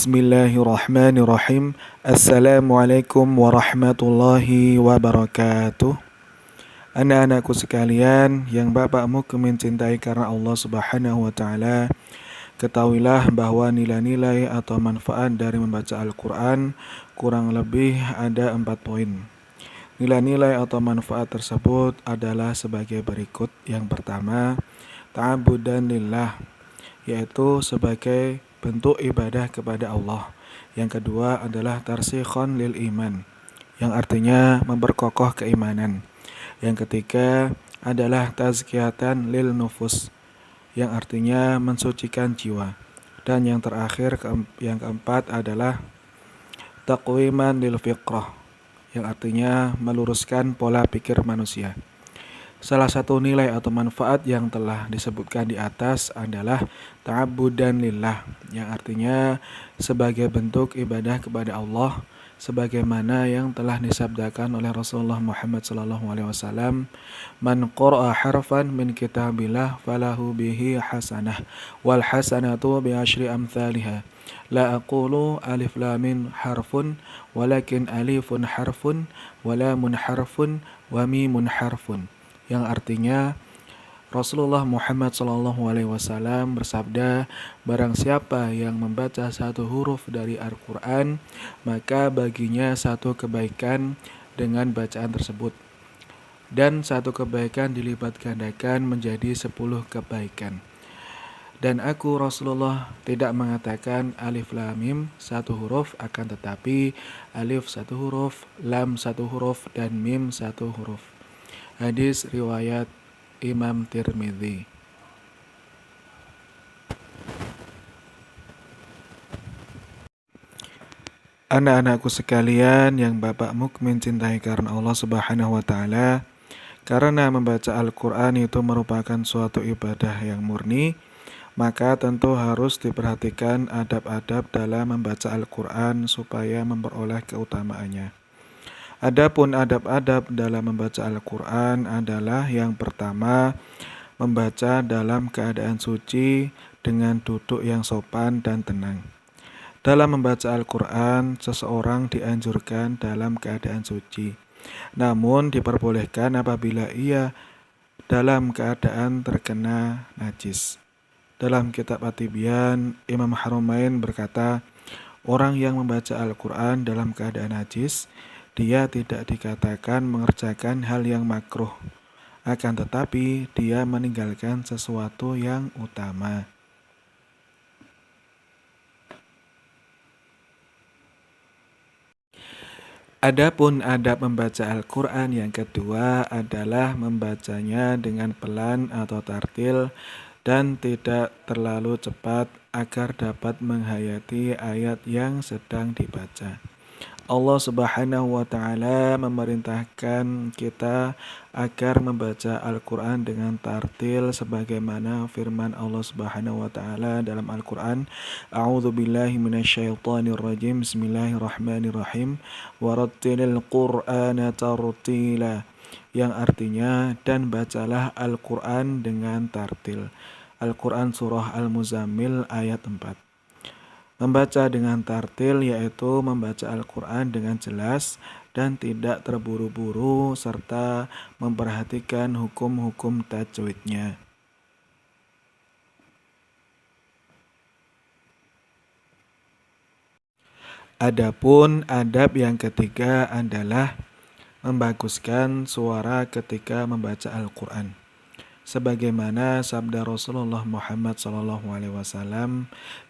Bismillahirrahmanirrahim. Assalamualaikum warahmatullahi wabarakatuh. Anak-anakku sekalian yang Bapakmu mencintai karena Allah Subhanahu wa taala, ketahuilah bahwa nilai-nilai atau manfaat dari membaca Al-Qur'an kurang lebih ada 4 poin. Nilai-nilai atau manfaat tersebut adalah sebagai berikut. Yang pertama, ta'abudan lillah, yaitu sebagai bentuk ibadah kepada Allah. Yang kedua adalah tarsikhon lil iman, yang artinya memperkokoh keimanan. Yang ketiga adalah tazkiyatan lil nufus, yang artinya mensucikan jiwa. Dan yang terakhir, yang keempat adalah taqwiman lil fiqrah, yang artinya meluruskan pola pikir manusia. Salah satu nilai atau manfaat yang telah disebutkan di atas adalah ta'abudan lillah, yang artinya sebagai bentuk ibadah kepada Allah, sebagaimana yang telah disabdakan oleh Rasulullah Muhammad SAW, man qara'a harfan min kitabillah falahu bihi hasanah wal hasanatu bi asyri amthaliha la aqulu alif lam mim harfun walakin alifun harfun wa lamun harfun wa mimun harfun, yang artinya Rasulullah Muhammad SAW bersabda, barang siapa yang membaca satu huruf dari Al-Quran, maka baginya satu kebaikan dengan bacaan tersebut, dan satu kebaikan dilipat gandakan menjadi 10 kebaikan. Dan aku Rasulullah tidak mengatakan alif lam mim satu huruf, akan tetapi alif satu huruf, lam satu huruf, dan mim satu huruf. Hadis riwayat Imam Tirmidzi. Anak-anakku sekalian yang Bapakmu mencintai karena Allah Subhanahu wa taala, karena membaca Al-Qur'an itu merupakan suatu ibadah yang murni, maka tentu harus diperhatikan adab-adab dalam membaca Al-Qur'an supaya memperoleh keutamaannya. Adapun adab-adab dalam membaca Al-Qur'an adalah yang pertama, membaca dalam keadaan suci dengan duduk yang sopan dan tenang. Dalam membaca Al-Qur'an, seseorang dianjurkan dalam keadaan suci. Namun diperbolehkan apabila ia dalam keadaan terkena najis. Dalam kitab At-Tibyan, Imam Harumain berkata, orang yang membaca Al-Qur'an dalam keadaan najis, dia tidak dikatakan mengerjakan hal yang makruh, akan tetapi dia meninggalkan sesuatu yang utama. Adapun adab membaca Al-Qur'an yang kedua adalah membacanya dengan pelan atau tartil dan tidak terlalu cepat agar dapat menghayati ayat yang sedang dibaca. Allah Subhanahu wa taala memerintahkan kita agar membaca Al-Qur'an dengan tartil sebagaimana firman Allah Subhanahu wa taala dalam Al-Qur'an, A'udzubillahi minasyaitonirrajim. Bismillahirrahmanirrahim. Warattilil Qur'ana tartila, yang artinya dan bacalah Al-Qur'an dengan tartil. Al-Qur'an surah Al-Muzammil ayat 4. Membaca dengan tartil yaitu membaca Al-Qur'an dengan jelas dan tidak terburu-buru serta memperhatikan hukum-hukum tajwidnya. Adapun adab yang ketiga adalah membaguskan suara ketika membaca Al-Qur'an, sebagaimana sabda Rasulullah Muhammad SAW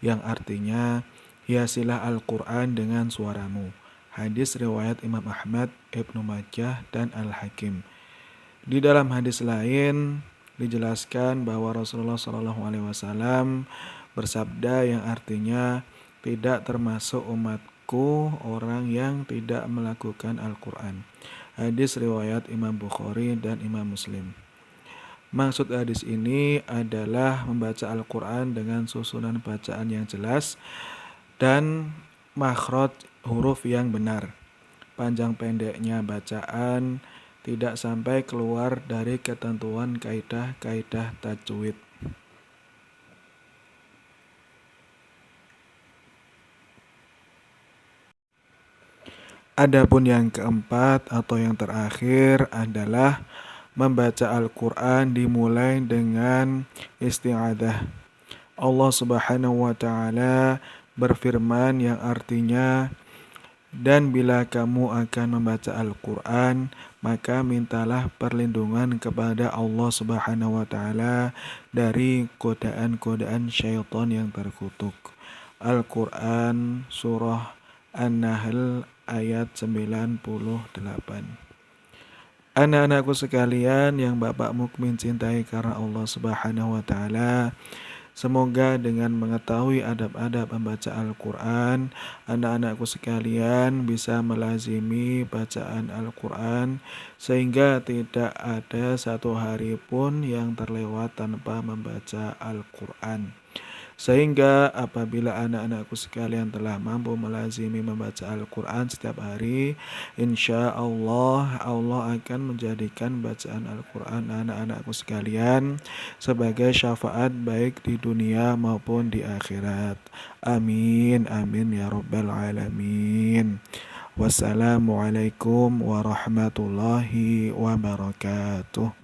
yang artinya, hiasilah Al-Qur'an dengan suaramu. Hadis riwayat Imam Ahmad, Ibnu Majah, dan Al-Hakim. Di dalam hadis lain dijelaskan bahwa Rasulullah SAW bersabda yang artinya, tidak termasuk umatku orang yang tidak melakukan Al-Qur'an. Hadis riwayat Imam Bukhari dan Imam Muslim. Maksud hadis ini adalah membaca Al-Qur'an dengan susunan bacaan yang jelas dan makhraj huruf yang benar. Panjang pendeknya bacaan tidak sampai keluar dari ketentuan kaidah-kaidah tajwid. Adapun yang keempat atau yang terakhir adalah membaca Al-Quran dimulai dengan isti'adah. Allah Subhanahu wa Ta'ala berfirman yang artinya, dan bila kamu akan membaca Al-Quran, maka mintalah perlindungan kepada Allah Subhanahu wa Ta'ala dari godaan-godaan syaitan yang terkutuk. Al-Quran Surah An-Nahl ayat 98. Anak-anakku sekalian yang Bapak mukmin cintai karena Allah Subhanahu wa Ta'ala, semoga dengan mengetahui adab-adab membaca Al-Quran, anak-anakku sekalian bisa melazimi bacaan Al-Quran sehingga tidak ada satu hari pun yang terlewat tanpa membaca Al-Quran. Sehingga apabila anak-anakku sekalian telah mampu melazimi membaca Al-Quran setiap hari, insya Allah Allah akan menjadikan bacaan Al-Quran anak-anakku sekalian sebagai syafaat baik di dunia maupun di akhirat. Amin, amin ya rabbal alamin. Wassalamualaikum warahmatullahi wabarakatuh.